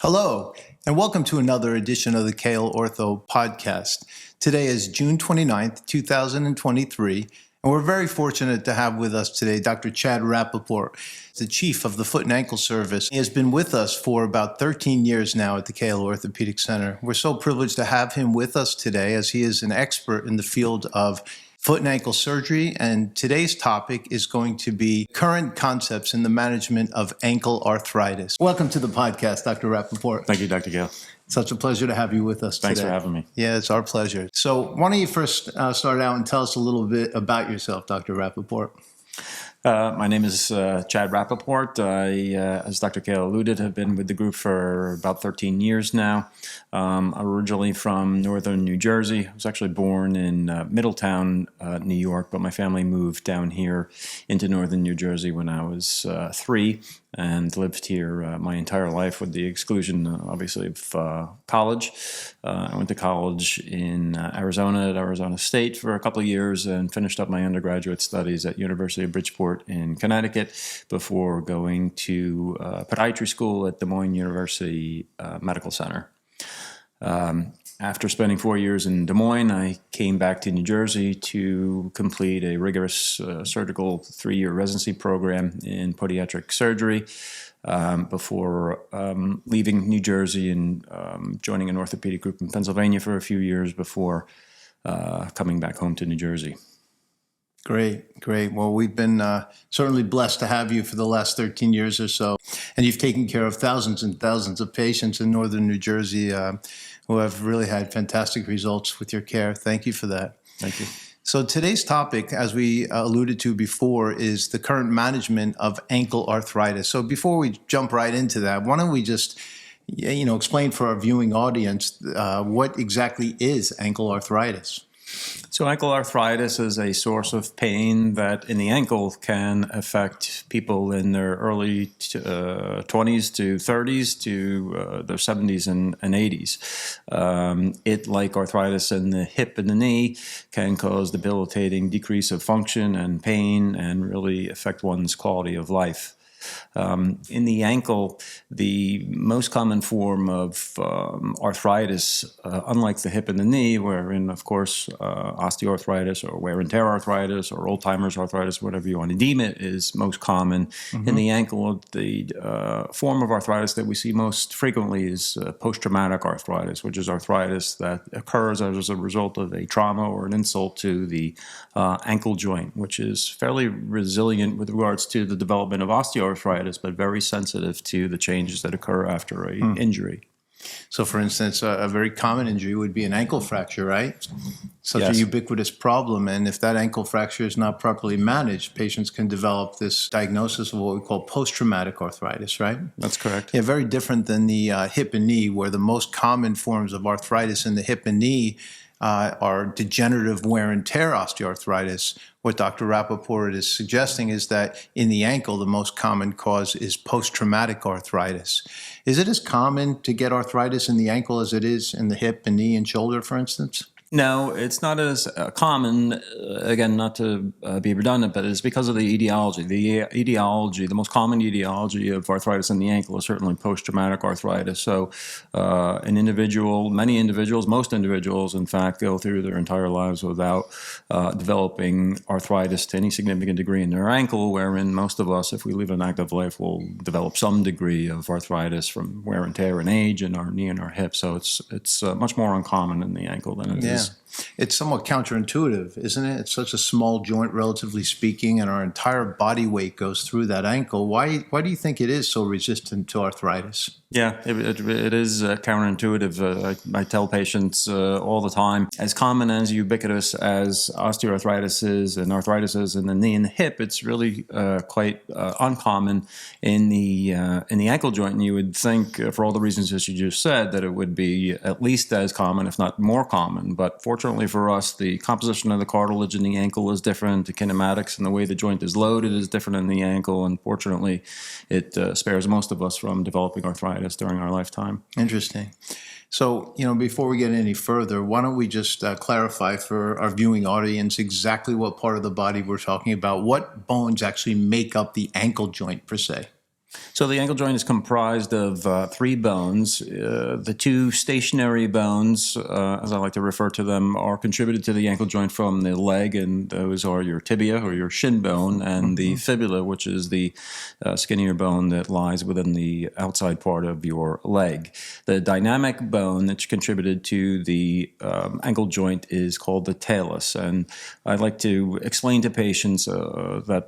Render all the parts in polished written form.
Hello, and welcome to another edition of the Kayal Ortho podcast. Today is June 29th, 2023, and we're very fortunate to have with us today Dr. Chad Rappaport, the chief of the Foot and Ankle Service. He has been with us for about 13 years now at the Kayal Orthopaedic Center. We're so privileged to have him with us today as he is an expert in the field of foot and ankle surgery, and today's topic is going to be current concepts in the management of ankle arthritis. Welcome to the podcast, Dr. Rappaport. Thank you, Dr. Kayal. Such a pleasure to have you with us today. Thanks for having me. Yeah, it's our pleasure. So why don't you first start out and tell us a little bit about yourself, Dr. Rappaport? My name is Chad Rappaport. I, as Dr. Kayal alluded, have been with the group for about 13 years now. I'm originally from northern New Jersey. I was actually born in Middletown, New York, but my family moved down here into northern New Jersey when I was 3 and lived here my entire life with the exclusion, obviously, of college. I went to college in Arizona at Arizona State for a couple of years and finished up my undergraduate studies at University of Bridgeport in Connecticut before going to podiatry school at Des Moines University Medical Center. After spending 4 years in Des Moines, I came back to New Jersey to complete a rigorous surgical 3-year residency program in podiatric surgery before leaving New Jersey and joining an orthopedic group in Pennsylvania for a few years before coming back home to New Jersey. Great, great. Well, we've been certainly blessed to have you for the last 13 years or so. And you've taken care of thousands and thousands of patients in northern New Jersey who have really had fantastic results with your care. Thank you for that. Thank you. So today's topic, as we alluded to before, is the current management of ankle arthritis. So before we jump right into that, why don't we just explain for our viewing audience what exactly is ankle arthritis? So ankle arthritis is a source of pain that in the ankle can affect people in their early 20s to 30s to their 70s and 80s. It, like arthritis in the hip and the knee, can cause debilitating decrease of function and pain and really affect one's quality of life. In the ankle, the most common form of arthritis, unlike the hip and the knee, wherein, of course, osteoarthritis or wear and tear arthritis or old-timers arthritis, whatever you want to deem it, is most common. In the ankle, the form of arthritis that we see most frequently is post-traumatic arthritis, which is arthritis that occurs as a result of a trauma or an insult to the ankle joint, which is fairly resilient with regards to the development of osteoarthritis, but very sensitive to the changes that occur after an injury. So, for instance, a very common injury would be an ankle fracture, right? Such Yes. a ubiquitous problem. And if that ankle fracture is not properly managed, patients can develop this diagnosis of what we call post-traumatic arthritis, right? That's correct. Yeah, very different than the hip and knee, where the most common forms of arthritis in the hip and knee are degenerative wear and tear osteoarthritis. What Dr. Rappaport is suggesting is that in the ankle, the most common cause is post-traumatic arthritis. Is it as common to get arthritis in the ankle as it is in the hip and knee and shoulder, for instance? No, it's not as common, again, not to be redundant, but it's because of the etiology. The most common etiology of arthritis in the ankle is certainly post-traumatic arthritis. So most individuals, in fact, go through their entire lives without developing arthritis to any significant degree in their ankle, wherein most of us, if we live an active life, will develop some degree of arthritis from wear and tear and age in our knee and our hip. So it's much more uncommon in the ankle than it is. It's somewhat counterintuitive, isn't it? It's such a small joint, relatively speaking, and our entire body weight goes through that ankle. Why do you think it is so resistant to arthritis? Yeah, it is counterintuitive. I tell patients all the time, as common as ubiquitous as osteoarthritis is and arthritis is in the knee and the hip, it's really quite uncommon in the ankle joint. And you would think, for all the reasons that you just said, that it would be at least as common, if not more common. But fortunately for us, the composition of the cartilage in the ankle is different. The kinematics and the way the joint is loaded is different in the ankle. And fortunately, it spares most of us from developing arthritis during our lifetime. Interesting. So, before we get any further, why don't we just clarify for our viewing audience exactly what part of the body we're talking about? What bones actually make up the ankle joint per se? So the ankle joint is comprised of three bones. The two stationary bones, as I like to refer to them, are contributed to the ankle joint from the leg, and those are your tibia or your shin bone, and the fibula, which is the skinnier bone that lies within the outside part of your leg. The dynamic bone that's contributed to the ankle joint is called the talus, and I like to explain to patients that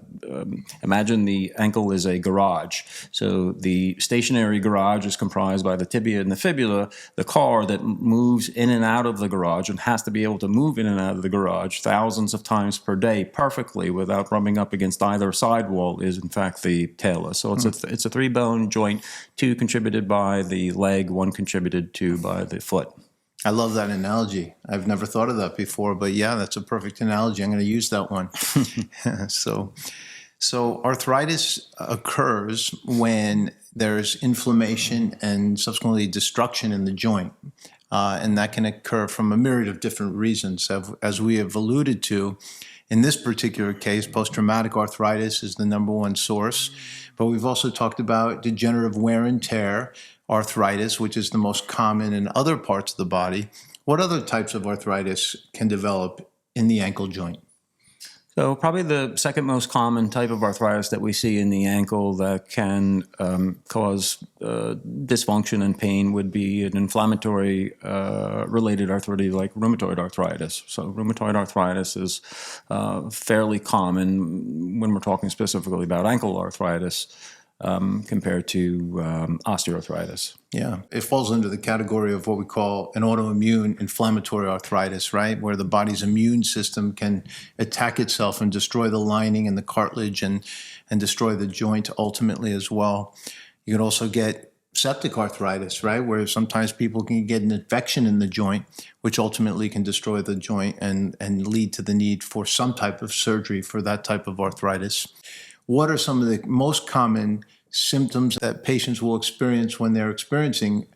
imagine the ankle is a garage. So the stationary garage is comprised by the tibia and the fibula, the car that moves in and out of the garage and has to be able to move in and out of the garage thousands of times per day perfectly without rubbing up against either side wall is in fact the talus. So it's a three-bone joint, two contributed by the leg, one contributed to by the foot. I love that analogy. I've never thought of that before, but yeah, that's a perfect analogy. I'm going to use that one. So arthritis occurs when there's inflammation and subsequently destruction in the joint. And that can occur from a myriad of different reasons. As we have alluded to, in this particular case, post-traumatic arthritis is the number one source. But we've also talked about degenerative wear and tear arthritis, which is the most common in other parts of the body. What other types of arthritis can develop in the ankle joint? So probably the second most common type of arthritis that we see in the ankle that can cause dysfunction and pain would be an inflammatory related arthritis like rheumatoid arthritis. So rheumatoid arthritis is fairly common when we're talking specifically about ankle arthritis compared to osteoarthritis. Yeah, it falls under the category of what we call an autoimmune inflammatory arthritis, right? Where the body's immune system can attack itself and destroy the lining and the cartilage and destroy the joint ultimately as well. You can also get septic arthritis, right? Where sometimes people can get an infection in the joint, which ultimately can destroy the joint and lead to the need for some type of surgery for that type of arthritis. What are some of the most common symptoms that patients will experience when they're experiencing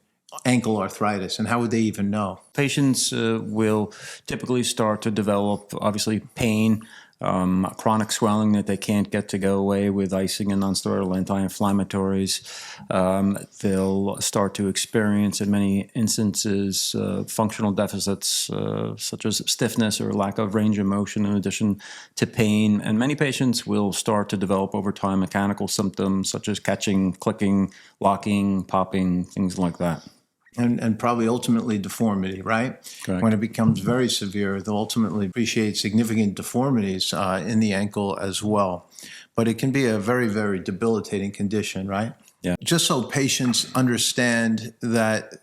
ankle arthritis, and how would they even know? Patients will typically start to develop, obviously, pain, chronic swelling that they can't get to go away with icing and nonsteroidal anti-inflammatories. They'll start to experience, in many instances, functional deficits such as stiffness or lack of range of motion in addition to pain. And many patients will start to develop over time mechanical symptoms such as catching, clicking, locking, popping, things like that. And probably ultimately deformity, right? Correct. When it becomes very severe, they'll ultimately appreciate significant deformities in the ankle as well. But it can be a very, very debilitating condition, right? Yeah. Just so patients understand that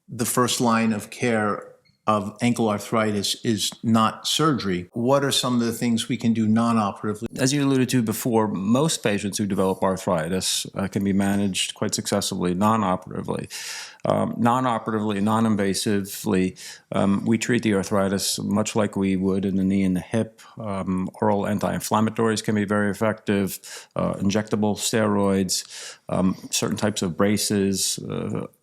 the first line of care of ankle arthritis is not surgery, what are some of the things we can do non-operatively? As you alluded to before, most patients who develop arthritis can be managed quite successfully non-operatively. Non-operatively, non-invasively, we treat the arthritis much like we would in the knee and the hip. Oral anti-inflammatories can be very effective, injectable steroids, certain types of braces,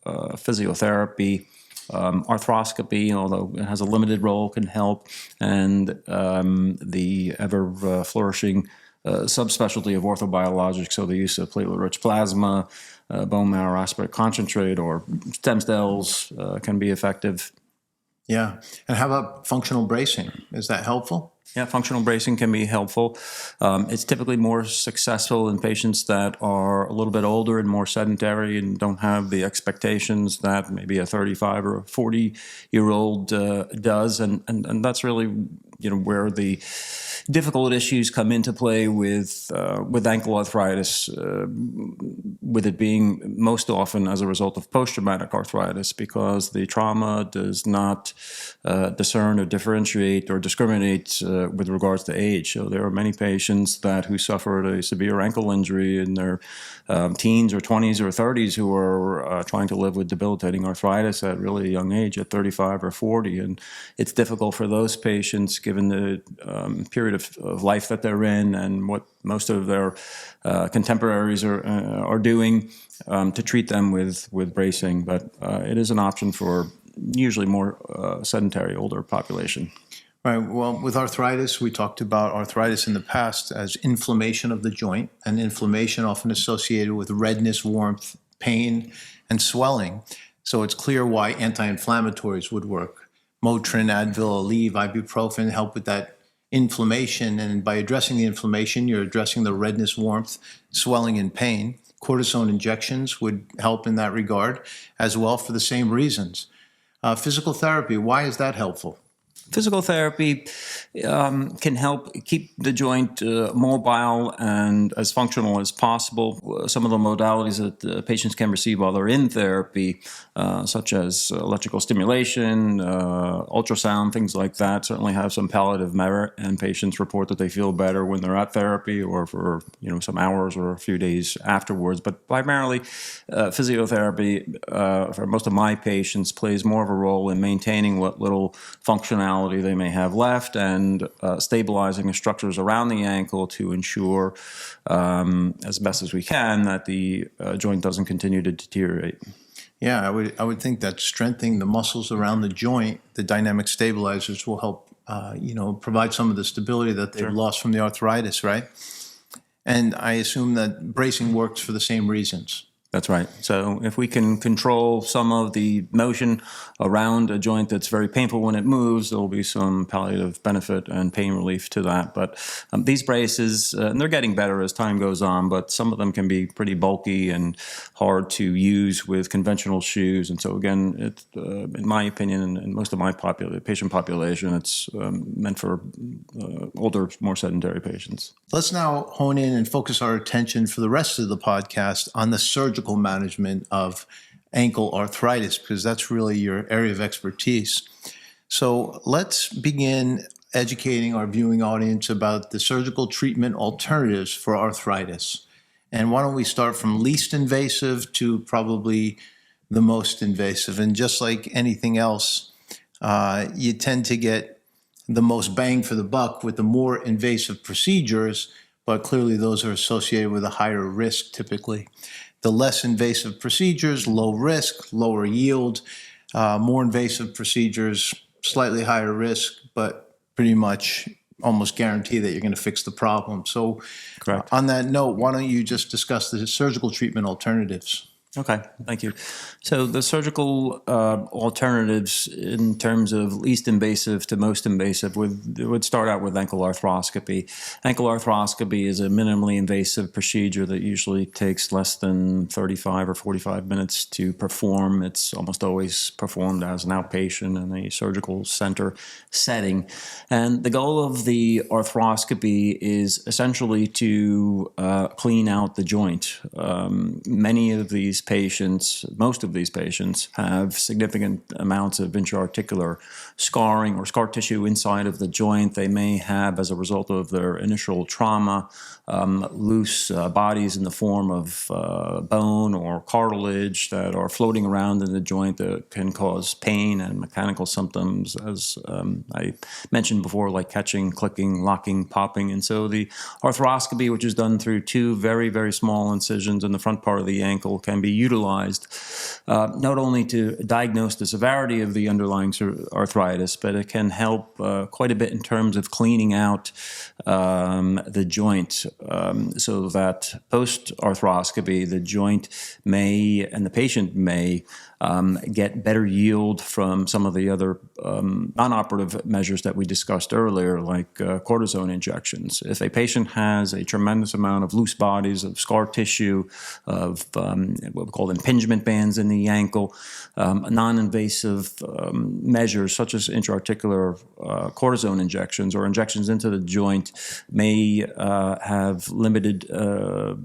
physiotherapy. Arthroscopy, although it has a limited role, can help, and the ever-flourishing subspecialty of orthobiologics, so the use of platelet-rich plasma, bone marrow aspirate concentrate, or stem cells can be effective. Yeah. And how about functional bracing? Is that helpful? Yeah, functional bracing can be helpful. It's typically more successful in patients that are a little bit older and more sedentary and don't have the expectations that maybe a 35 or a 40-year-old does, and that's really where the difficult issues come into play with ankle arthritis, with it being most often as a result of post-traumatic arthritis, because the trauma does not discern or differentiate or discriminate with regards to age. So there are many patients who suffered a severe ankle injury in their teens or 20s or 30s who are trying to live with debilitating arthritis at really a young age, at 35 or 40. And it's difficult for those patients, given the period of life that they're in and what most of their contemporaries are doing, to treat them with bracing. But it is an option for usually more sedentary older population. Right. Well, with arthritis, we talked about arthritis in the past as inflammation of the joint, and inflammation often associated with redness, warmth, pain, and swelling. So it's clear why anti-inflammatories would work. Motrin, Advil, Aleve, ibuprofen help with that inflammation, and by addressing the inflammation, you're addressing the redness, warmth, swelling, and pain. Cortisone injections would help in that regard as well for the same reasons. Physical therapy, why is that helpful? Physical therapy can help keep the joint mobile and as functional as possible. Some of the modalities that patients can receive while they're in therapy, such as electrical stimulation, ultrasound, things like that, certainly have some palliative merit, and patients report that they feel better when they're at therapy or for some hours or a few days afterwards. But primarily, physiotherapy for most of my patients plays more of a role in maintaining what little functionality they may have left and stabilizing the structures around the ankle to ensure, as best as we can, that the joint doesn't continue to deteriorate. Yeah, I would think that strengthening the muscles around the joint, the dynamic stabilizers, will help provide some of the stability that they've lost from the arthritis, right? And I assume that bracing works for the same reasons. That's right. So if we can control some of the motion around a joint that's very painful when it moves, there will be some palliative benefit and pain relief to that. But these braces, and they're getting better as time goes on, but some of them can be pretty bulky and hard to use with conventional shoes. And so again, it, in my opinion, and most of my patient population, it's meant for older, more sedentary patients. Let's now hone in and focus our attention for the rest of the podcast on the surgical management of ankle arthritis, because that's really your area of expertise. So let's begin educating our viewing audience about the surgical treatment alternatives for arthritis. And why don't we start from least invasive to probably the most invasive? And just like anything else, you tend to get the most bang for the buck with the more invasive procedures, but clearly those are associated with a higher risk typically. The less invasive procedures, low risk, lower yield. More invasive procedures, slightly higher risk, but pretty much almost guarantee that you're going to fix the problem. So on that note, why don't you just discuss the surgical treatment alternatives? Okay, thank you. So the surgical alternatives in terms of least invasive to most invasive would start out with ankle arthroscopy. Ankle arthroscopy is a minimally invasive procedure that usually takes less than 35 or 45 minutes to perform. It's almost always performed as an outpatient in a surgical center setting. And the goal of the arthroscopy is essentially to clean out the joint. Many of these patients, most of these patients, have significant amounts of intra-articular scarring or scar tissue inside of the joint. They may have, as a result of their initial trauma, loose bodies in the form of bone or cartilage that are floating around in the joint that can cause pain and mechanical symptoms, as I mentioned before, like catching, clicking, locking, popping. And so the arthroscopy, which is done through two very, very small incisions in the front part of the ankle, can be utilized not only to diagnose the severity of the underlying arthritis, but it can help quite a bit in terms of cleaning out the joint so that post-arthroscopy, the joint may, and the patient may, get better yield from some of the other non-operative measures that we discussed earlier, like cortisone injections. If a patient has a tremendous amount of loose bodies, of scar tissue, of what we call impingement bands in the ankle, non-invasive measures such as intra-articular cortisone injections or injections into the joint may have limited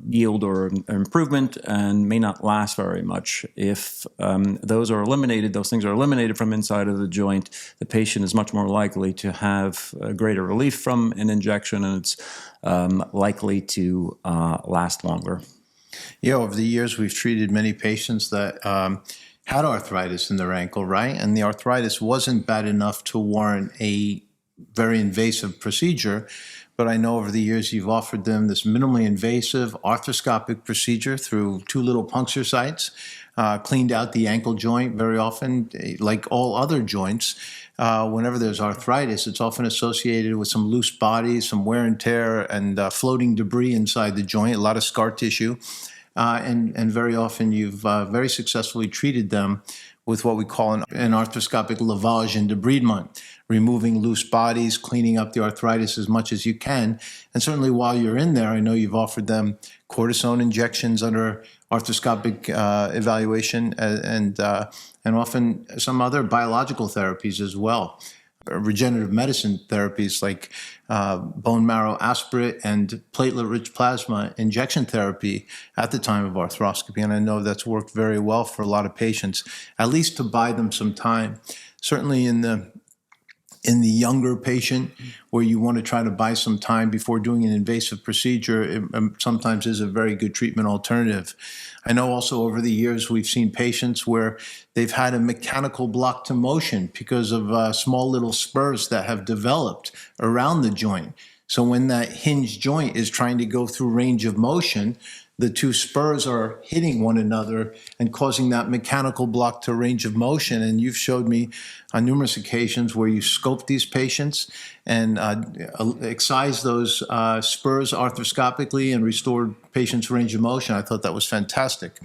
yield or improvement and may not last very much. If those things are eliminated from inside of the joint, the patient is much more likely to have greater relief from an injection, and it's likely to last longer. Yeah, over the years, we've treated many patients that had arthritis in their ankle, right? And the arthritis wasn't bad enough to warrant a very invasive procedure. But I know over the years you've offered them this minimally invasive arthroscopic procedure through two little puncture sites cleaned out the ankle joint very often. Like all other joints, whenever there's arthritis, it's often associated with some loose bodies, some wear and tear, and floating debris inside the joint, a lot of scar tissue. And very often you've very successfully treated them with what we call an arthroscopic lavage and debridement, removing loose bodies, cleaning up the arthritis as much as you can. And certainly while you're in there, I know you've offered them cortisone injections under arthroscopic evaluation and often some other biological therapies as well. Regenerative medicine therapies like bone marrow aspirate and platelet-rich plasma injection therapy at the time of arthroscopy. And I know that's worked very well for a lot of patients, at least to buy them some time. Certainly in the younger patient where you want to try to buy some time before doing an invasive procedure, it sometimes is a very good treatment alternative. I know also over the years we've seen patients where they've had a mechanical block to motion because of small little spurs that have developed around the joint. So when that hinge joint is trying to go through range of motion, the two spurs are hitting one another and causing that mechanical block to range of motion. And you've showed me on numerous occasions where you scoped these patients and excised those spurs arthroscopically and restored patients' range of motion. I thought that was fantastic.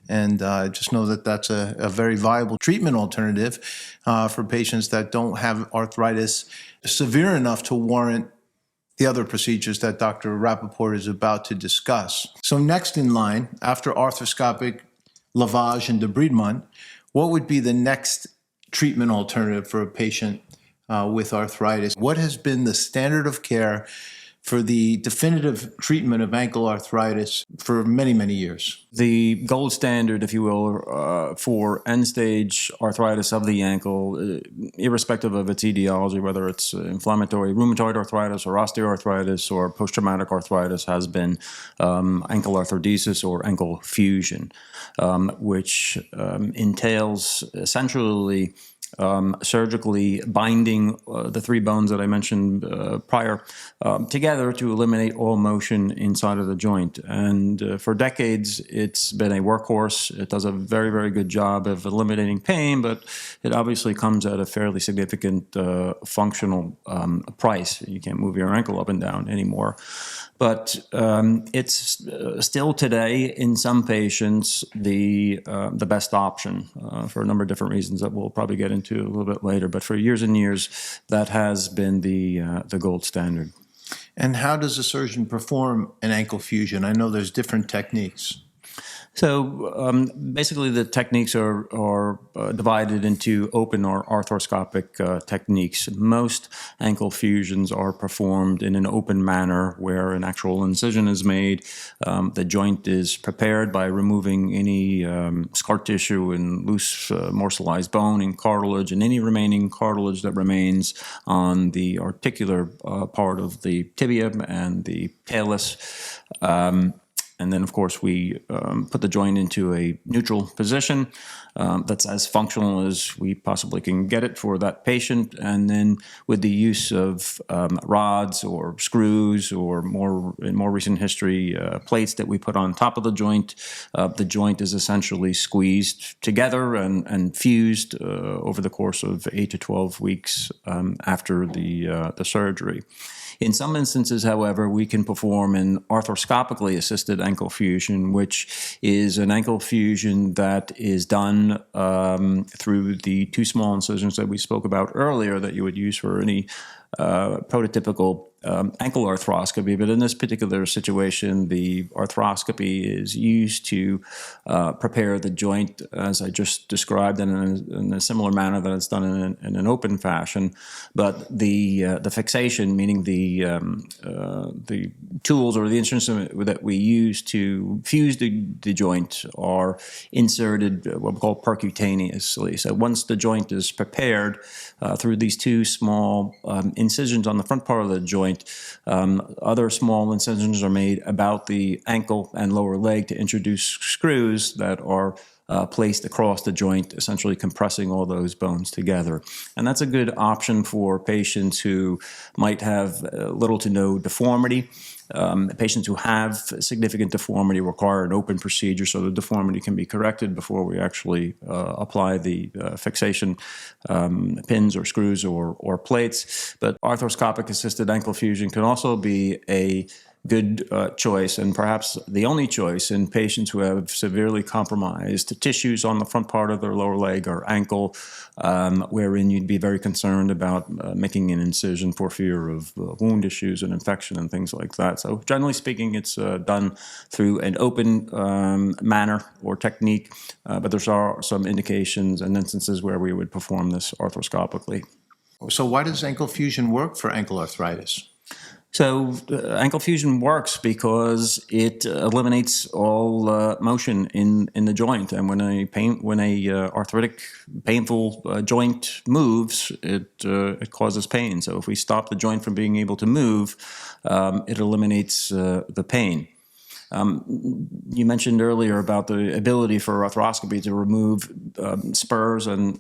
And I just know that that's a very viable treatment alternative for patients that don't have arthritis severe enough to warrant the other procedures that Dr. Rappaport is about to discuss. So next in line, after arthroscopic lavage and debridement, what would be the next treatment alternative for a patient with arthritis? What has been the standard of care for the definitive treatment of ankle arthritis for many, many years? The gold standard, if you will, for end-stage arthritis of the ankle, irrespective of its etiology, whether it's inflammatory rheumatoid arthritis or osteoarthritis or post-traumatic arthritis, has been ankle arthrodesis or ankle fusion, which entails essentially surgically binding the three bones that I mentioned prior together to eliminate all motion inside of the joint. And for decades, it's been a workhorse. It does a very, very good job of eliminating pain, but it obviously comes at a fairly significant functional price. You can't move your ankle up and down anymore. But it's still today, in some patients, the best option for a number of different reasons that we'll probably get into a little bit later. But for years and years, that has been the gold standard. And how does a surgeon perform an ankle fusion? I know there's different techniques. So basically the techniques are divided into open or arthroscopic techniques. Most ankle fusions are performed in an open manner where an actual incision is made. The joint is prepared by removing any scar tissue and loose morselized bone and cartilage and any remaining cartilage that remains on the articular part of the tibia and the talus. And then, of course, we put the joint into a neutral position that's as functional as we possibly can get it for that patient. And then with the use of rods or screws or in more recent history, plates that we put on top of the joint is essentially squeezed together and fused over the course of 8 to 12 weeks after the surgery. In some instances, however, we can perform an arthroscopically assisted ankle fusion, which is an ankle fusion that is done through the two small incisions that we spoke about earlier that you would use for any prototypical ankle arthroscopy. But in this particular situation, the arthroscopy is used to prepare the joint, as I just described, in a similar manner that it's done in an open fashion. But the fixation, meaning the tools or the instruments that we use to fuse the joint, are inserted what we call percutaneously. So once the joint is prepared through these two small incisions on the front part of the joint, other small incisions are made about the ankle and lower leg to introduce screws that are placed across the joint, essentially compressing all those bones together. And that's a good option for patients who might have little to no deformity Patients who have significant deformity require an open procedure so the deformity can be corrected before we actually apply the fixation pins or screws or plates. But arthroscopic assisted ankle fusion can also be a good choice, and perhaps the only choice in patients who have severely compromised tissues on the front part of their lower leg or ankle, wherein you'd be very concerned about making an incision for fear of wound issues and infection and things like that. So generally speaking, it's done through an open manner or technique, but there are some indications and instances where we would perform this arthroscopically. So why does ankle fusion work for ankle arthritis? So ankle fusion works because it eliminates all motion in the joint, and when a arthritic, painful joint moves, it causes pain. So if we stop the joint from being able to move, it eliminates the pain. You mentioned earlier about the ability for arthroscopy to remove spurs and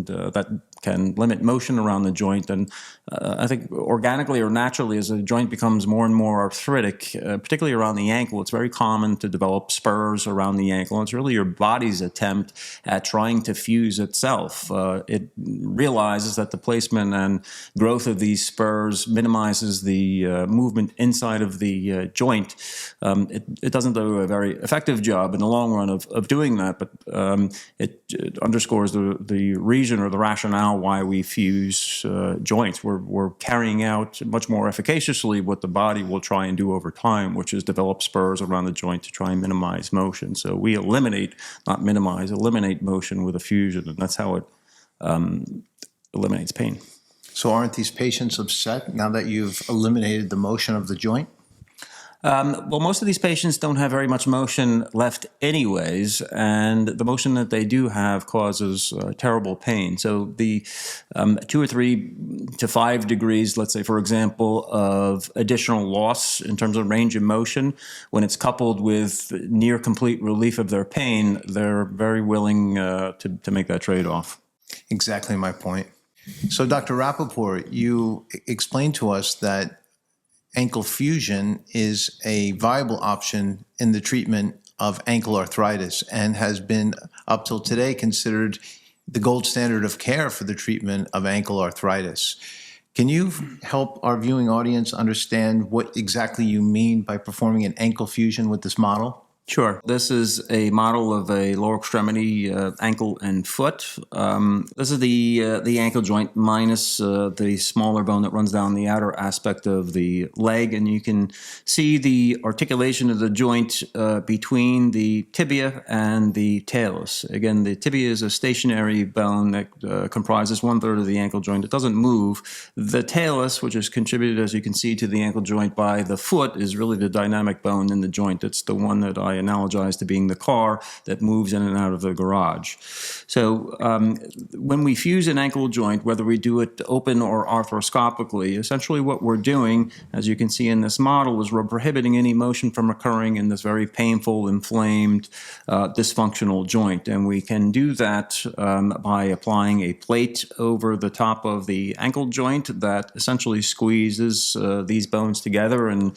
that can limit motion around the joint. And I think organically or naturally, as the joint becomes more and more arthritic, particularly around the ankle, it's very common to develop spurs around the ankle. And it's really your body's attempt at trying to fuse itself. It realizes that the placement and growth of these spurs minimizes the movement inside of the joint. It doesn't do a very effective job in the long run of doing that, but it underscores the reason or the rationale why we fuse joints. We're carrying out much more efficaciously what the body will try and do over time, which is develop spurs around the joint to try and minimize motion. So we eliminate, not minimize, eliminate motion with a fusion, and that's how it eliminates pain. So aren't these patients upset now that you've eliminated the motion of the joint? Well, most of these patients don't have very much motion left anyways, and the motion that they do have causes terrible pain. So the 2 or 3 to 5 degrees, let's say, for example, of additional loss in terms of range of motion, when it's coupled with near complete relief of their pain, they're very willing to make that trade-off. Exactly my point. So Dr. Rappaport, you explained to us that ankle fusion is a viable option in the treatment of ankle arthritis and has been up till today considered the gold standard of care for the treatment of ankle arthritis. Can you help our viewing audience understand what exactly you mean by performing an ankle fusion with this model? Sure. This is a model of a lower extremity ankle and foot. This is the ankle joint minus the smaller bone that runs down the outer aspect of the leg, and you can see the articulation of the joint between the tibia and the talus. Again, the tibia is a stationary bone that comprises 1/3 of the ankle joint. It doesn't move. The talus, which is contributed, as you can see, to the ankle joint by the foot, is really the dynamic bone in the joint. It's the one that I analogize to being the car that moves in and out of the garage. So when we fuse an ankle joint, whether we do it open or arthroscopically, essentially what we're doing, as you can see in this model, is we're prohibiting any motion from occurring in this very painful, inflamed, dysfunctional joint. And we can do that by applying a plate over the top of the ankle joint that essentially squeezes these bones together and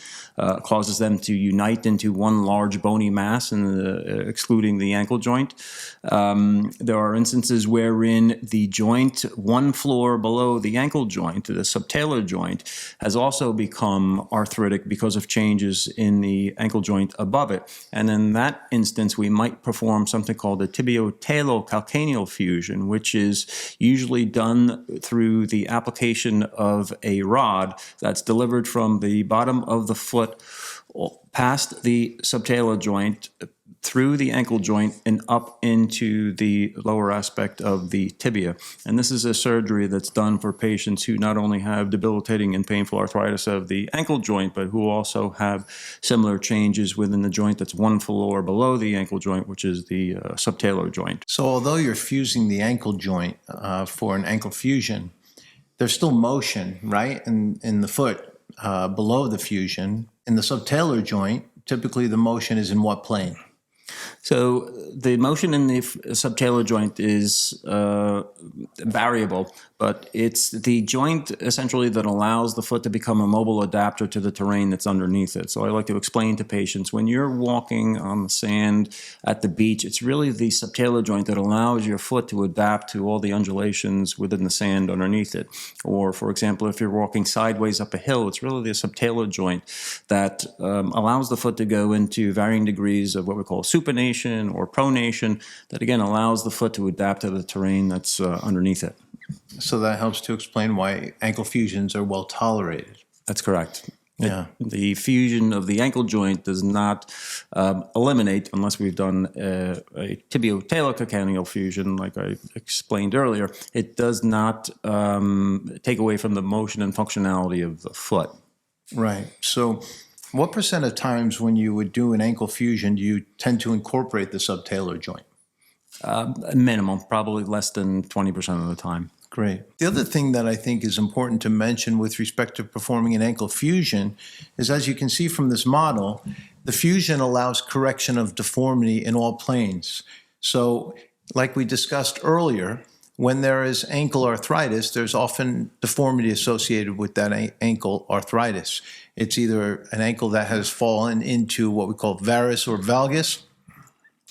causes them to unite into one large bony mass, excluding the ankle joint. There are instances wherein the joint one floor below the ankle joint, the subtalar joint, has also become arthritic because of changes in the ankle joint above it. And in that instance, we might perform something called a tibiotalo-calcaneal fusion, which is usually done through the application of a rod that's delivered from the bottom of the foot past the subtalar joint, through the ankle joint, and up into the lower aspect of the tibia. And this is a surgery that's done for patients who not only have debilitating and painful arthritis of the ankle joint, but who also have similar changes within the joint that's one floor below the ankle joint, which is the subtalar joint. So although you're fusing the ankle joint for an ankle fusion, there's still motion, right, in the foot below the fusion. In the subtalar joint, typically the motion is in what plane? So the motion in the subtalar joint is variable, but it's the joint essentially that allows the foot to become a mobile adapter to the terrain that's underneath it. So I like to explain to patients, when you're walking on the sand at the beach, it's really the subtalar joint that allows your foot to adapt to all the undulations within the sand underneath it. Or, for example, if you're walking sideways up a hill, it's really the subtalar joint that allows the foot to go into varying degrees of what we call supination or pronation, that again allows the foot to adapt to the terrain that's underneath it. So that helps to explain why ankle fusions are well tolerated. That's correct. Yeah. The fusion of the ankle joint does not eliminate, unless we've done a tibio-talococcygeal fusion, like I explained earlier, it does not take away from the motion and functionality of the foot. Right. So what percent of times when you would do an ankle fusion do you tend to incorporate the subtalar joint? Minimum, probably less than 20% of the time. Great. The other thing that I think is important to mention with respect to performing an ankle fusion is, as you can see from this model, the fusion allows correction of deformity in all planes. So, like we discussed earlier, when there is ankle arthritis, there's often deformity associated with that ankle arthritis. It's either an ankle that has fallen into what we call varus or valgus,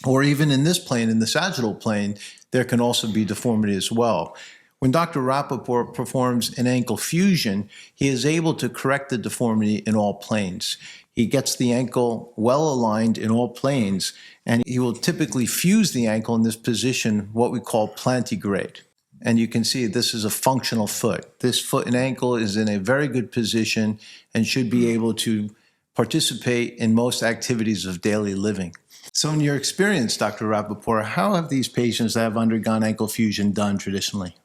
or even in this plane, in the sagittal plane, there can also be deformity as well. When Dr. Rappaport performs an ankle fusion, he is able to correct the deformity in all planes. He gets the ankle well aligned in all planes, and he will typically fuse the ankle in this position, what we call plantigrade. And you can see this is a functional foot. This foot and ankle is in a very good position and should be able to participate in most activities of daily living. So in your experience, Dr. Rappaport, how have these patients that have undergone ankle fusion done traditionally?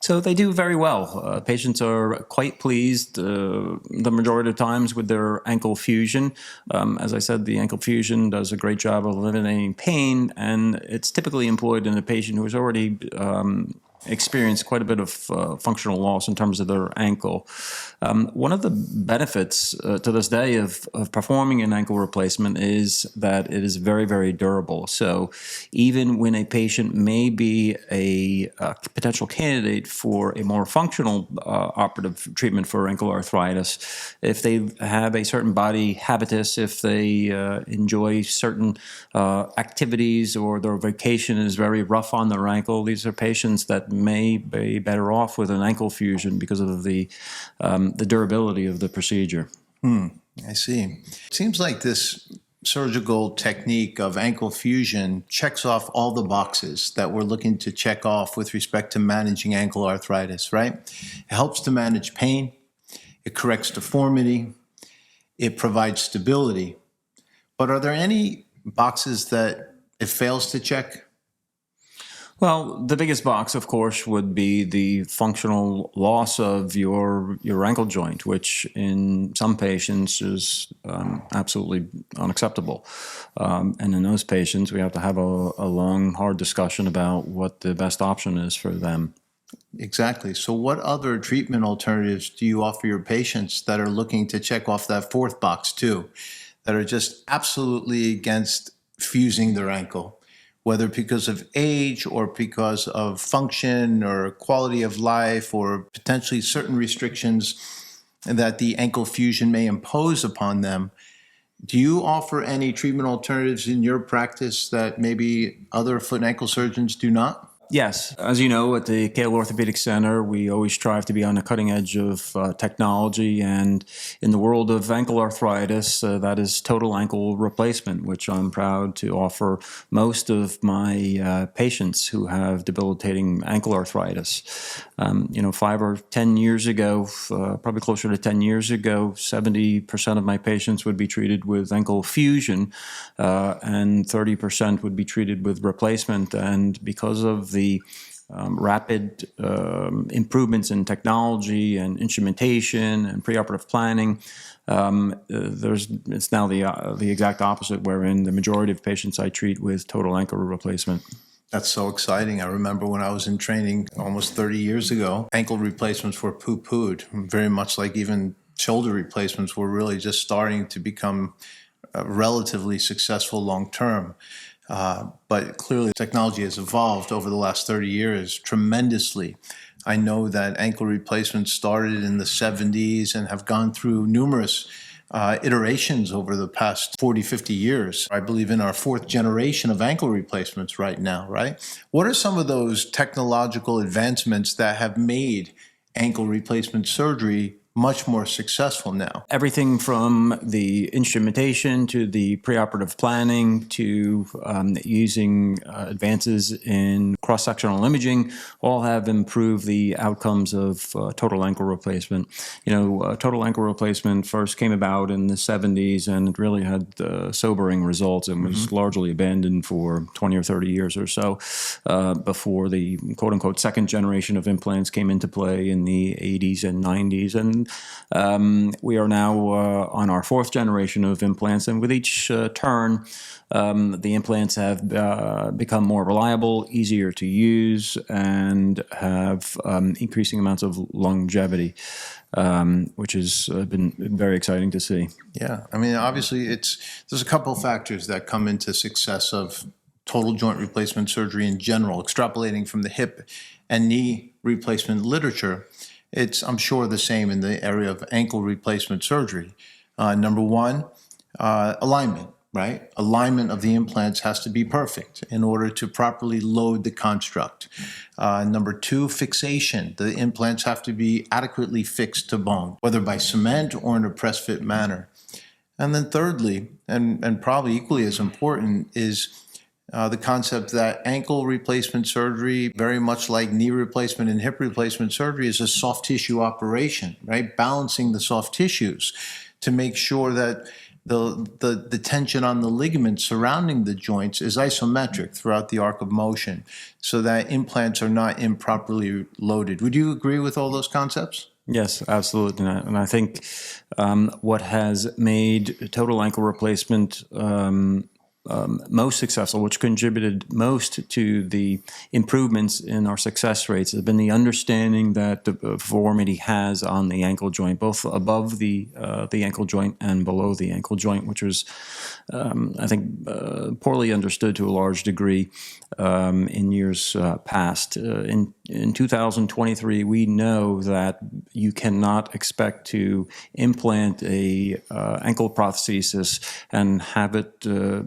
So they do very well. Patients are quite pleased the majority of times with their ankle fusion. As I said, the ankle fusion does a great job of eliminating pain, and it's typically employed in a patient who has already experienced quite a bit of functional loss in terms of their ankle. One of the benefits to this day of performing an ankle replacement is that it is very, very durable. So even when a patient may be a potential candidate for a more functional operative treatment for ankle arthritis, if they have a certain body habitus, if they enjoy certain activities, or their vacation is very rough on their ankle, these are patients that may be better off with an ankle fusion because of the durability of the procedure. I see. It seems like this surgical technique of ankle fusion checks off all the boxes that we're looking to check off with respect to managing ankle arthritis, right? It helps to manage pain, it corrects deformity, it provides stability. But are there any boxes that it fails to check? Well, the biggest box, of course, would be the functional loss of your ankle joint, which in some patients is absolutely unacceptable. And in those patients, we have to have a long, hard discussion about what the best option is for them. Exactly. So what other treatment alternatives do you offer your patients that are looking to check off that fourth box too, that are just absolutely against fusing their ankle, whether because of age or because of function or quality of life or potentially certain restrictions that the ankle fusion may impose upon them? Do you offer any treatment alternatives in your practice that maybe other foot and ankle surgeons do not? Yes. As you know, at the Kayal Orthopaedic Center, we always strive to be on the cutting edge of technology. And in the world of ankle arthritis, that is total ankle replacement, which I'm proud to offer most of my patients who have debilitating ankle arthritis. 5 or 10 years ago, probably closer to 10 years ago, 70% of my patients would be treated with ankle fusion, and 30% would be treated with replacement. And because of the rapid improvements in technology and instrumentation and preoperative planning, it's now the exact opposite, wherein the majority of patients I treat with total ankle replacement. That's so exciting. I remember when I was in training almost 30 years ago, ankle replacements were poo-pooed, very much like even shoulder replacements were really just starting to become relatively successful long-term. But clearly technology has evolved over the last 30 years tremendously. I know that ankle replacements started in the 70s and have gone through numerous iterations over the past 40, 50 years. I believe in our fourth generation of ankle replacements right now, right? What are some of those technological advancements that have made ankle replacement surgery much more successful now? Everything from the instrumentation to the preoperative planning to using advances in cross-sectional imaging all have improved the outcomes of total ankle replacement. Total ankle replacement first came about in the 70s, and it really had sobering results and was largely abandoned for 20 or 30 years or so before the quote-unquote second generation of implants came into play in the 80s and 90s. And we are now on our fourth generation of implants, and with each turn, the implants have become more reliable, easier to use, and have increasing amounts of longevity, which has been very exciting to see. Yeah, I mean, obviously, there's a couple of factors that come into success of total joint replacement surgery in general, extrapolating from the hip and knee replacement literature. It's, I'm sure, the same in the area of ankle replacement surgery. Number one, alignment, right? Alignment of the implants has to be perfect in order to properly load the construct. Number two, fixation. The implants have to be adequately fixed to bone, whether by cement or in a press-fit manner. And then thirdly, and probably equally as important, is the concept that ankle replacement surgery, very much like knee replacement and hip replacement surgery, is a soft tissue operation, right? Balancing the soft tissues to make sure that the tension on the ligaments surrounding the joints is isometric throughout the arc of motion so that implants are not improperly loaded. Would you agree with all those concepts? Yes, absolutely. And I think what has made total ankle replacement most successful, which contributed most to the improvements in our success rates, has been the understanding that the deformity has on the ankle joint, both above the ankle joint and below the ankle joint, which was, I think, poorly understood to a large degree in years past. In 2023, we know that you cannot expect to implant a ankle prosthesis and have it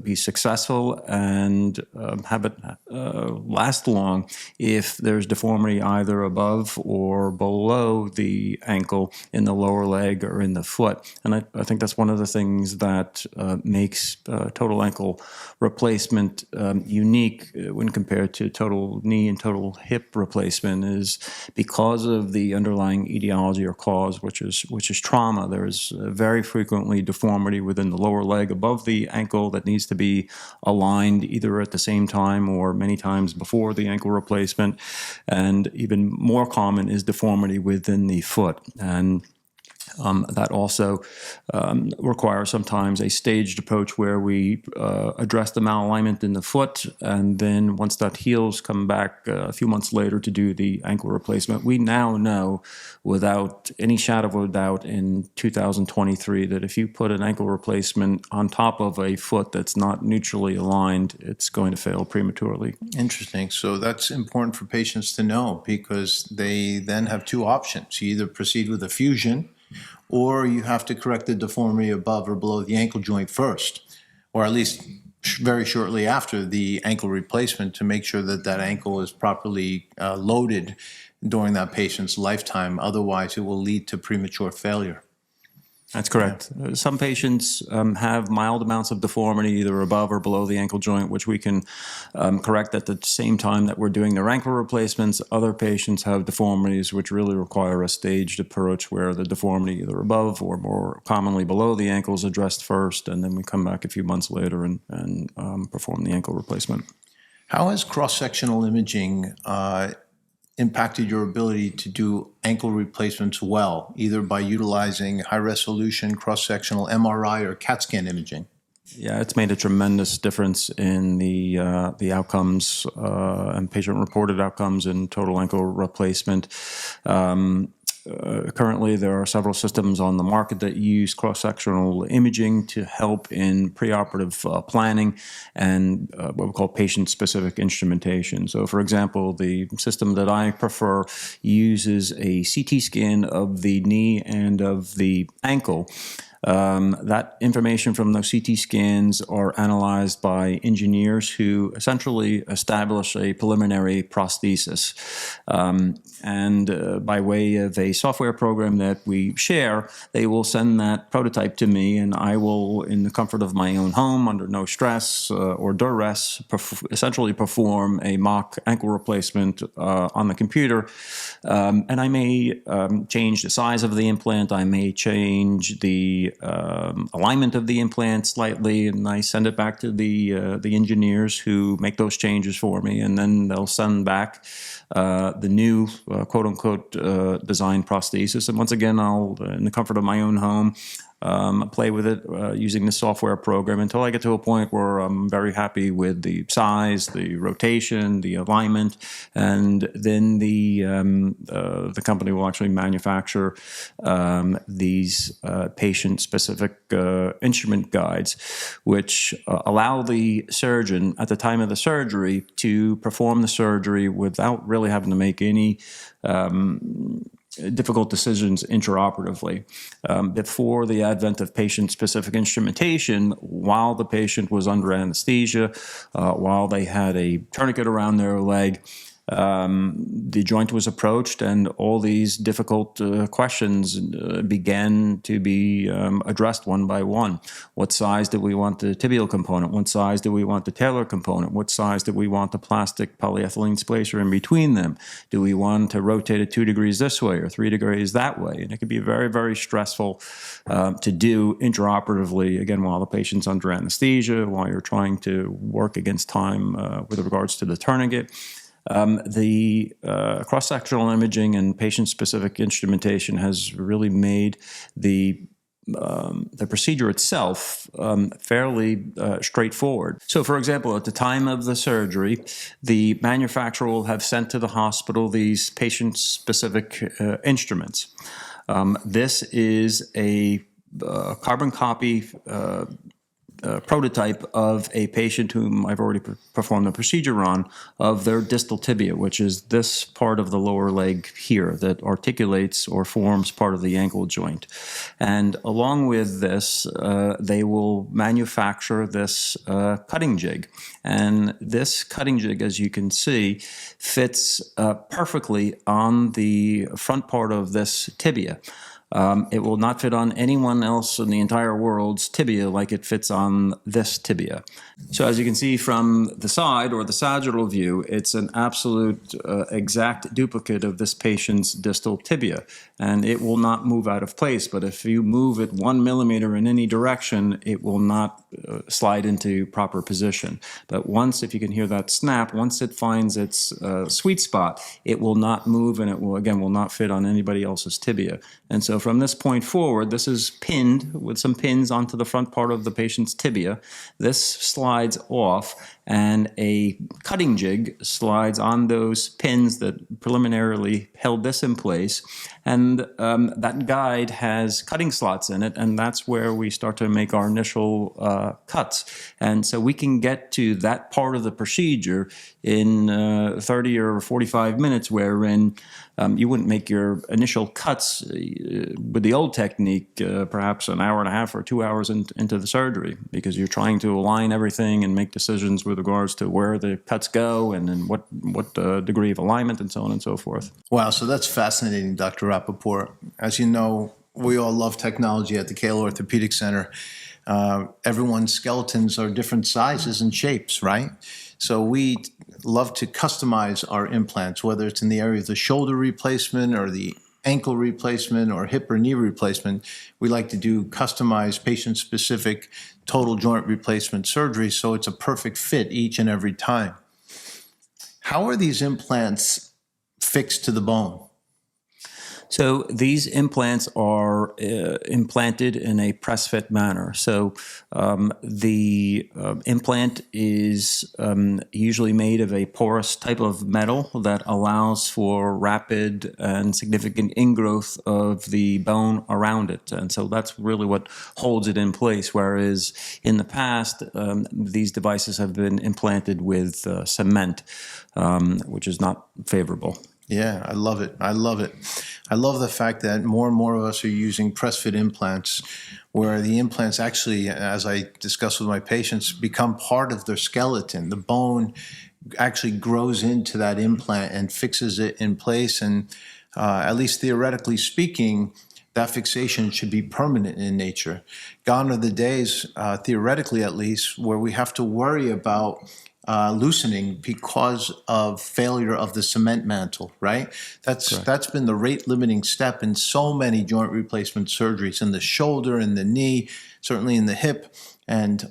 be successful and have it last long if there's deformity either above or below the ankle in the lower leg or in the foot. And I think that's one of the things that makes total ankle replacement unique when compared to total knee and total hip replacement, is because of the underlying etiology or cause, which is trauma. There is very frequently deformity within the lower leg above the ankle that needs to be aligned either at the same time or many times before the ankle replacement. And even more common is deformity within the foot. And that also requires sometimes a staged approach where we address the malalignment in the foot, and then once that heals, come back a few months later to do the ankle replacement. We now know without any shadow of a doubt in 2023 that if you put an ankle replacement on top of a foot that's not neutrally aligned, it's going to fail prematurely. Interesting. So that's important for patients to know, because they then have two options. You either proceed with a fusion, or you have to correct the deformity above or below the ankle joint first, or at least very shortly after the ankle replacement, to make sure that that ankle is properly loaded during that patient's lifetime. Otherwise, it will lead to premature failure. That's correct. Yeah. Some patients have mild amounts of deformity either above or below the ankle joint, which we can correct at the same time that we're doing their ankle replacements. Other patients have deformities which really require a staged approach where the deformity either above or more commonly below the ankle is addressed first, and then we come back a few months later and perform the ankle replacement. How has cross-sectional imaging impacted your ability to do ankle replacements well, either by utilizing high-resolution cross-sectional MRI or CAT scan imaging? Yeah, it's made a tremendous difference in the outcomes and patient-reported outcomes in total ankle replacement. currently there are several systems on the market that use cross-sectional imaging to help in preoperative planning and what we call patient-specific instrumentation. So, for example, the system that I prefer uses a CT scan of the knee and of the ankle. That information from those CT scans are analyzed by engineers who essentially establish a preliminary prosthesis. And by way of a software program that we share, they will send that prototype to me, and I will, in the comfort of my own home, under no stress or duress, essentially perform a mock ankle replacement on the computer. And I may change the size of the implant. I may change the alignment of the implant slightly, and I send it back to the engineers who make those changes for me, and then they'll send back the new quote-unquote design prosthesis. And once again, I'll, in the comfort of my own home, play with it using the software program until I get to a point where I'm very happy with the size, the rotation, the alignment, and then the company will actually manufacture these patient-specific instrument guides, which allow the surgeon at the time of the surgery to perform the surgery without really having to make any difficult decisions intraoperatively. Before the advent of patient-specific instrumentation, while the patient was under anesthesia, while they had a tourniquet around their leg, the joint was approached, and all these difficult questions began to be addressed one by one. What size do we want the tibial component? What size do we want the talar component? What size do we want the plastic polyethylene splacer in between them? Do we want to rotate it 2 degrees this way or 3 degrees that way? And it can be very, very stressful to do intraoperatively, again, while the patient's under anesthesia, while you're trying to work against time with regards to the tourniquet. The cross-sectional imaging and patient-specific instrumentation has really made the procedure itself fairly straightforward. So, for example, at the time of the surgery, the manufacturer will have sent to the hospital these patient-specific instruments. This is a carbon copy prototype of a patient whom I've already performed the procedure on, of their distal tibia, which is this part of the lower leg here that articulates or forms part of the ankle joint. And along with this, they will manufacture this cutting jig. And this cutting jig, as you can see, fits perfectly on the front part of this tibia. It will not fit on anyone else in the entire world's tibia like it fits on this tibia. So as you can see from the side or the sagittal view, it's an absolute exact duplicate of this patient's distal tibia, and it will not move out of place. But if you move it 1 millimeter in any direction, it will not slide into proper position. But once, if you can hear that snap, once it finds its sweet spot, it will not move, and it will, again, will not fit on anybody else's tibia. And so from this point forward, this is pinned with some pins onto the front part of the patient's tibia. This slides off, and a cutting jig slides on those pins that preliminarily held this in place. And that guide has cutting slots in it, and that's where we start to make our initial cuts. And so we can get to that part of the procedure in 30 or 45 minutes, wherein you wouldn't make your initial cuts with the old technique perhaps an hour and a half or 2 hours into the surgery, because you're trying to align everything and make decisions with regards to where the cuts go and then what degree of alignment and so on and so forth. Wow, so that's fascinating, Dr. Rappaport. As you know, we all love technology at the Kayal Orthopaedic Center. Everyone's skeletons are different sizes and shapes, right? So we love to customize our implants, whether it's in the area of the shoulder replacement or the ankle replacement or hip or knee replacement. We like to do customized patient-specific total joint replacement surgery, so it's a perfect fit each and every time. How are these implants fixed to the bone? So these implants are implanted in a press-fit manner. So the implant is usually made of a porous type of metal that allows for rapid and significant ingrowth of the bone around it. And so that's really what holds it in place, whereas in the past, these devices have been implanted with cement, which is not favorable. Yeah, I love it. I love it. I love the fact that more and more of us are using press-fit implants, where the implants actually, as I discuss with my patients, become part of their skeleton. The bone actually grows into that implant and fixes it in place. And at least theoretically speaking, that fixation should be permanent in nature. Gone are the days, theoretically at least, where we have to worry about loosening because of failure of the cement mantle, right? That's been the rate limiting step in so many joint replacement surgeries, in the shoulder, in the knee, certainly in the hip, and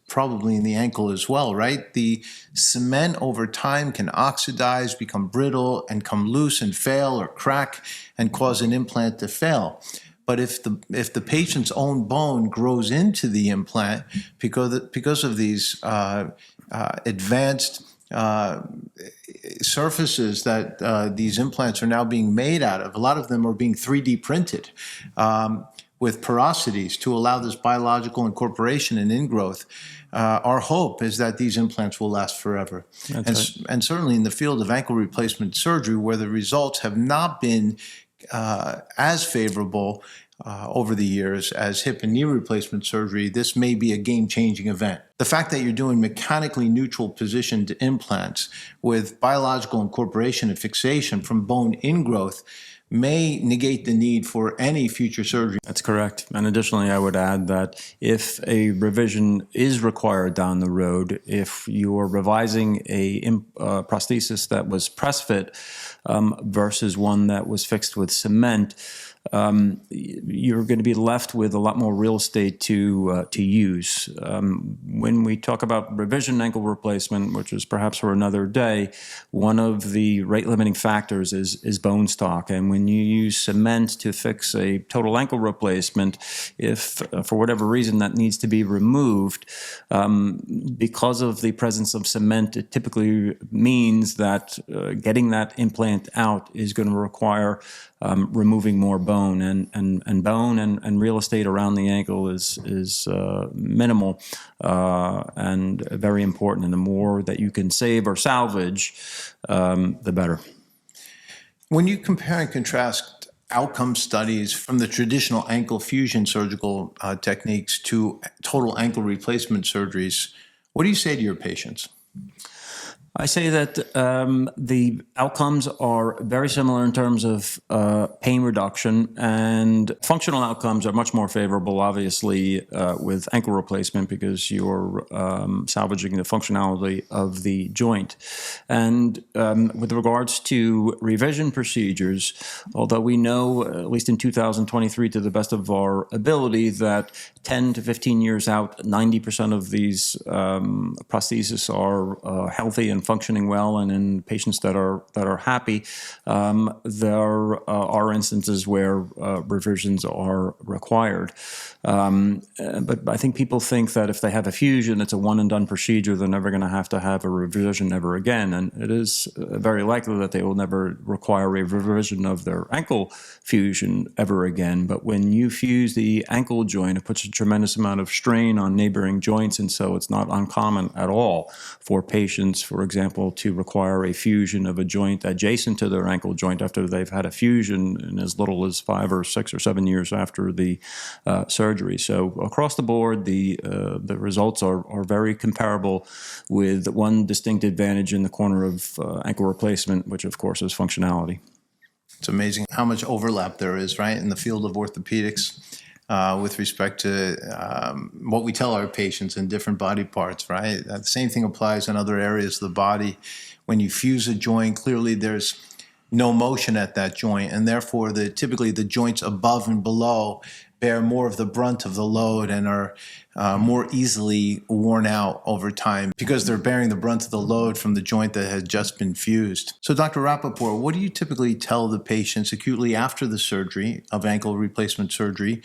probably in the ankle as well, right? The cement over time can oxidize, become brittle, and come loose and fail or crack and cause an implant to fail. But if the patient's own bone grows into the implant because of these advanced surfaces that these implants are now being made out of, a lot of them are being 3D printed with porosities to allow this biological incorporation and ingrowth. Our hope is that these implants will last forever. And certainly in the field of ankle replacement surgery, where the results have not been as favorable over the years as hip and knee replacement surgery, this may be a game-changing event. The fact that you're doing mechanically neutral positioned implants with biological incorporation and fixation from bone ingrowth may negate the need for any future surgery. That's correct. And additionally, I would add that if a revision is required down the road, if you are revising a prosthesis that was press fit versus one that was fixed with cement, you're going to be left with a lot more real estate to use. When we talk about revision ankle replacement, which is perhaps for another day, one of the rate limiting factors is bone stock. And when you use cement to fix a total ankle replacement, if for whatever reason that needs to be removed, because of the presence of cement, it typically means that getting that implant out is going to require removing more bone, and bone and real estate around the ankle is minimal and very important. And the more that you can save or salvage, the better. When you compare and contrast outcome studies from the traditional ankle fusion surgical techniques to total ankle replacement surgeries, what do you say to your patients? I say that the outcomes are very similar in terms of pain reduction, and functional outcomes are much more favorable, obviously, with ankle replacement because you're salvaging the functionality of the joint. And with regards to revision procedures, although we know, at least in 2023, to the best of our ability, that 10 to 15 years out, 90% of these prostheses are healthy and functioning well, and in patients that are happy, there are instances where revisions are required. But I think people think that if they have a fusion, it's a one and done procedure. They're never going to have a revision ever again, and it is very likely that they will never require a revision of their ankle fusion ever again. But when you fuse the ankle joint, it puts a tremendous amount of strain on neighboring joints, and so it's not uncommon at all for patients, for example, to require a fusion of a joint adjacent to their ankle joint after they've had a fusion in as little as 5 or 6 or 7 years after the surgery. So across the board, the results are very comparable, with one distinct advantage in the corner of ankle replacement, which of course is functionality. It's amazing how much overlap there is, right, in the field of orthopedics with respect to what we tell our patients in different body parts, right? The same thing applies in other areas of the body. When you fuse a joint, clearly there's no motion at that joint, and therefore typically the joints above and below bear more of the brunt of the load and are more easily worn out over time because they're bearing the brunt of the load from the joint that had just been fused. So Dr. Rappaport, what do you typically tell the patients acutely after the surgery of ankle replacement surgery,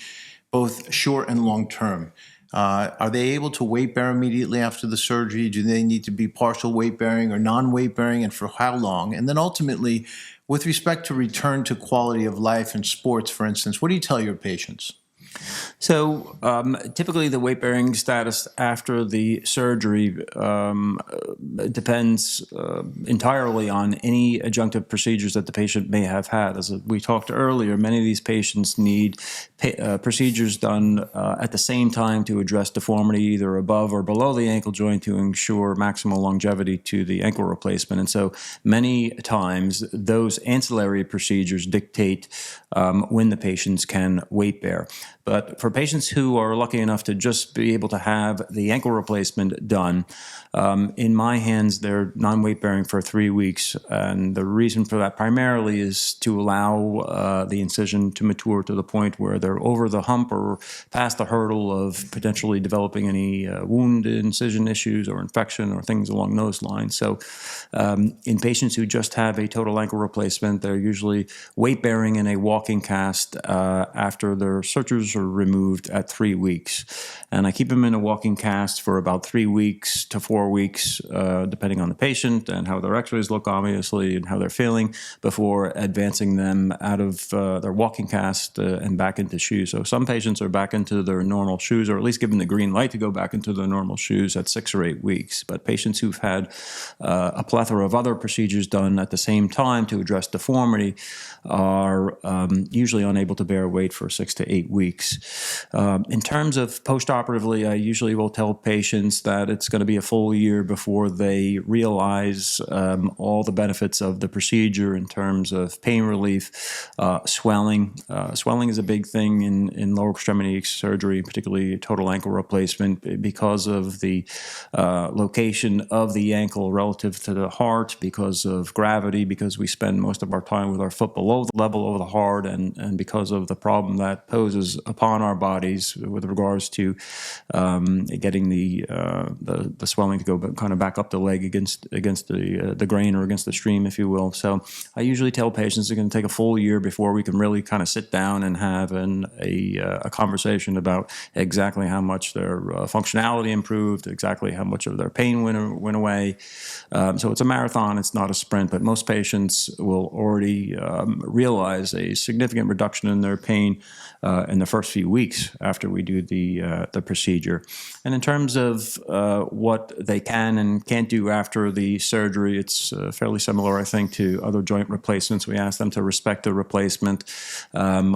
both short and long term? Are they able to weight bear immediately after the surgery? Do they need to be partial weight bearing or non-weight bearing, and for how long? And then ultimately, with respect to return to quality of life in sports, for instance, what do you tell your patients? So typically the weight-bearing status after the surgery depends entirely on any adjunctive procedures that the patient may have had. As we talked earlier, many of these patients need procedures done at the same time to address deformity either above or below the ankle joint to ensure maximal longevity to the ankle replacement. And so many times those ancillary procedures dictate when the patients can weight bear. But for patients who are lucky enough to just be able to have the ankle replacement done, in my hands, they're non-weight bearing for 3 weeks. And the reason for that primarily is to allow the incision to mature to the point where they're over the hump or past the hurdle of potentially developing any wound incision issues or infection or things along those lines. So in patients who just have a total ankle replacement, they're usually weight bearing in a walking cast after their sutures are removed at 3 weeks. And I keep them in a walking cast for about 3 weeks to 4 weeks, depending on the patient and how their x-rays look, obviously, and how they're feeling, before advancing them out of their walking cast and back into shoes. So some patients are back into their normal shoes, or at least given the green light to go back into their normal shoes at 6 or 8 weeks. But patients who've had a plethora of other procedures done at the same time to address deformity are usually unable to bear weight for 6 to 8 weeks. In terms of postoperatively, I usually will tell patients that it's going to be a full year before they realize all the benefits of the procedure in terms of pain relief, swelling. Swelling is a big thing in lower extremity surgery, particularly total ankle replacement, because of the location of the ankle relative to the heart, because of gravity, because we spend most of our time with our foot below the level of the heart, and because of the problem that poses upon our bodies with regards to getting the swelling to go kind of back up the leg against the grain or against the stream, if you will. So I usually tell patients it's going to take a full year before we can really kind of sit down and have a conversation about exactly how much their functionality improved, exactly how much of their pain went away. So it's a marathon, it's not a sprint, but most patients will already realize a significant reduction in their pain in the first few weeks after we do the procedure. And in terms of what they can and can't do after the surgery, it's fairly similar, I think, to other joint replacements. We ask them to respect the replacement.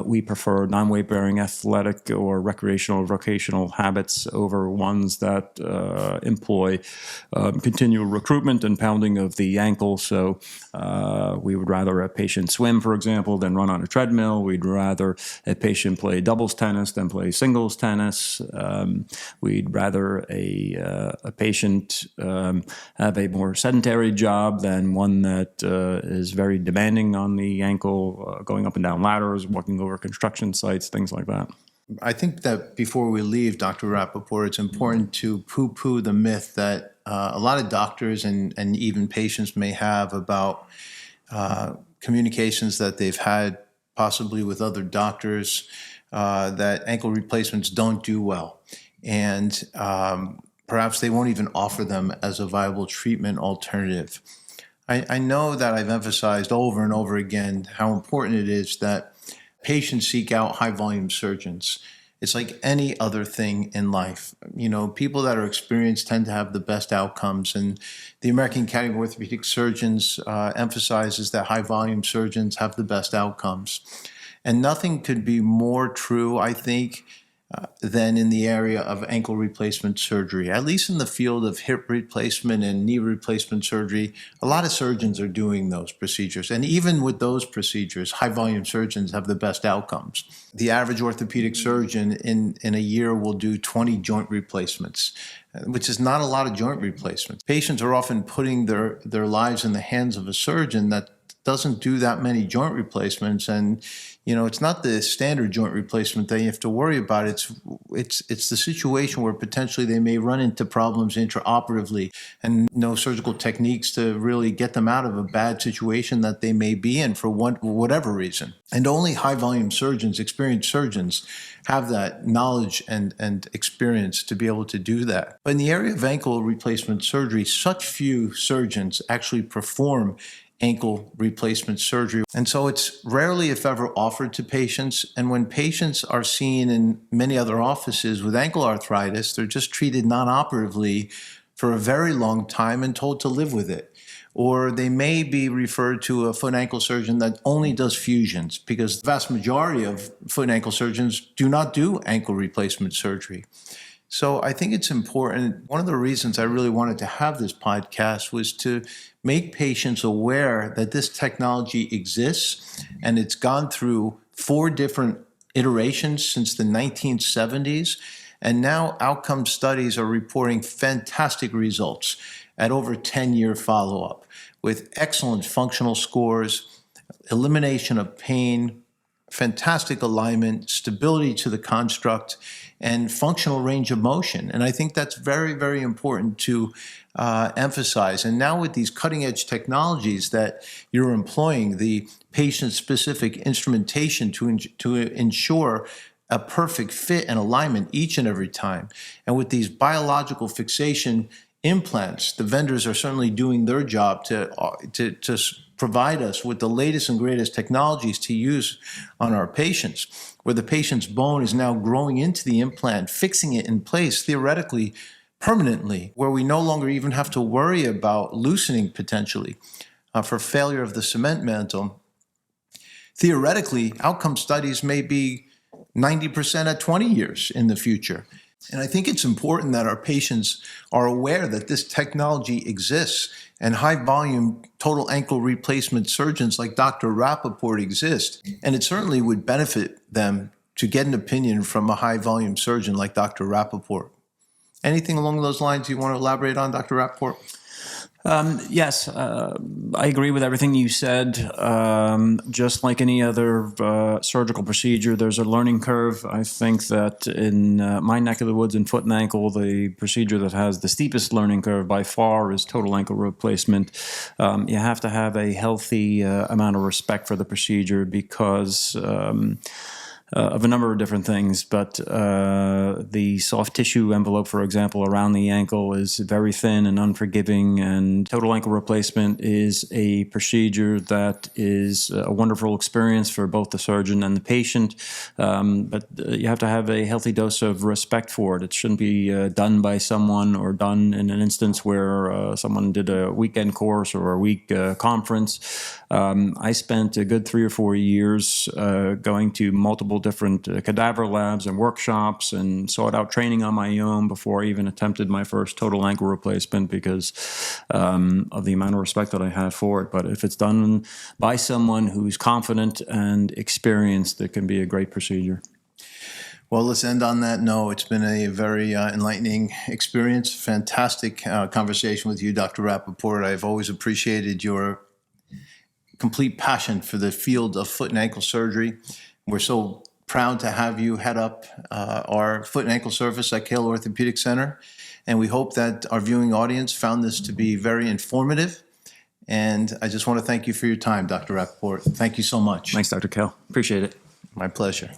We prefer non-weight bearing athletic or recreational vocational habits over ones that employ continual recruitment and pounding of the ankle. So we would rather a patient swim, for example, than run on a treadmill. We'd rather a patient play doubles tennis than play singles tennis. We'd rather a patient have a more sedentary job than one that is very demanding on the ankle, going up and down ladders, walking over construction sites, things like that. I think that before we leave, Dr. Rappaport, it's important to poo-poo the myth that a lot of doctors and even patients may have about communications that they've had possibly with other doctors that ankle replacements don't do well. And perhaps they won't even offer them as a viable treatment alternative. I know that I've emphasized over and over again how important it is that patients seek out high-volume surgeons. It's like any other thing in life. You know, people that are experienced tend to have the best outcomes, and the American Academy of Orthopaedic Surgeons emphasizes that high-volume surgeons have the best outcomes. And nothing could be more true, I think, than in the area of ankle replacement surgery. At least in the field of hip replacement and knee replacement surgery, a lot of surgeons are doing those procedures. And even with those procedures, high-volume surgeons have the best outcomes. The average orthopedic surgeon in a year will do 20 joint replacements, which is not a lot of joint replacements. Patients are often putting their lives in the hands of a surgeon that doesn't do that many joint replacements, and it's not the standard joint replacement that you have to worry about. It's the situation where potentially they may run into problems intraoperatively, and no surgical techniques to really get them out of a bad situation that they may be in for whatever reason. And only high volume surgeons, experienced surgeons, have that knowledge and experience to be able to do that. But in the area of ankle replacement surgery, such few surgeons actually perform ankle replacement surgery. And so it's rarely, if ever, offered to patients. And when patients are seen in many other offices with ankle arthritis, they're just treated non-operatively for a very long time and told to live with it. Or they may be referred to a foot and ankle surgeon that only does fusions, because the vast majority of foot and ankle surgeons do not do ankle replacement surgery. So I think it's important. One of the reasons I really wanted to have this podcast was to make patients aware that this technology exists, and it's gone through 4 different iterations since the 1970s. And now outcome studies are reporting fantastic results at over 10-year follow-up with excellent functional scores, elimination of pain, fantastic alignment, stability to the construct, and functional range of motion. And I think that's very, very important to emphasize. And now with these cutting-edge technologies that you're employing, the patient-specific instrumentation to ensure a perfect fit and alignment each and every time. And with these biological fixation implants, the vendors are certainly doing their job to provide us with the latest and greatest technologies to use on our patients, where the patient's bone is now growing into the implant, fixing it in place, theoretically, permanently, where we no longer even have to worry about loosening potentially for failure of the cement mantle. Theoretically, outcome studies may be 90% at 20 years in the future. And I think it's important that our patients are aware that this technology exists, and high volume total ankle replacement surgeons like Dr. Rappaport exist. And it certainly would benefit them to get an opinion from a high volume surgeon like Dr. Rappaport. Anything along those lines you want to elaborate on, Dr. Rappaport? Yes, I agree with everything you said. Just like any other surgical procedure, there's a learning curve. I think that in my neck of the woods in foot and ankle, the procedure that has the steepest learning curve by far is total ankle replacement. You have to have a healthy amount of respect for the procedure because of a number of different things, but the soft tissue envelope, for example, around the ankle is very thin and unforgiving, and total ankle replacement is a procedure that is a wonderful experience for both the surgeon and the patient, but you have to have a healthy dose of respect for it. It shouldn't be done by someone or done in an instance where someone did a weekend course or a week conference. I spent a good 3 or 4 years going to multiple different cadaver labs and workshops and sought out training on my own before I even attempted my first total ankle replacement because of the amount of respect that I have for it. But if it's done by someone who's confident and experienced, it can be a great procedure. Well, let's end on that note. It's been a very enlightening experience. Fantastic conversation with you, Dr. Rappaport. I've always appreciated your complete passion for the field of foot and ankle surgery. We're so proud to have you head up our foot and ankle service at Kayal Orthopaedic Center. And we hope that our viewing audience found this to be very informative. And I just want to thank you for your time, Dr. Rappaport. Thank you so much. Thanks, Dr. Kayal. Appreciate it. My pleasure.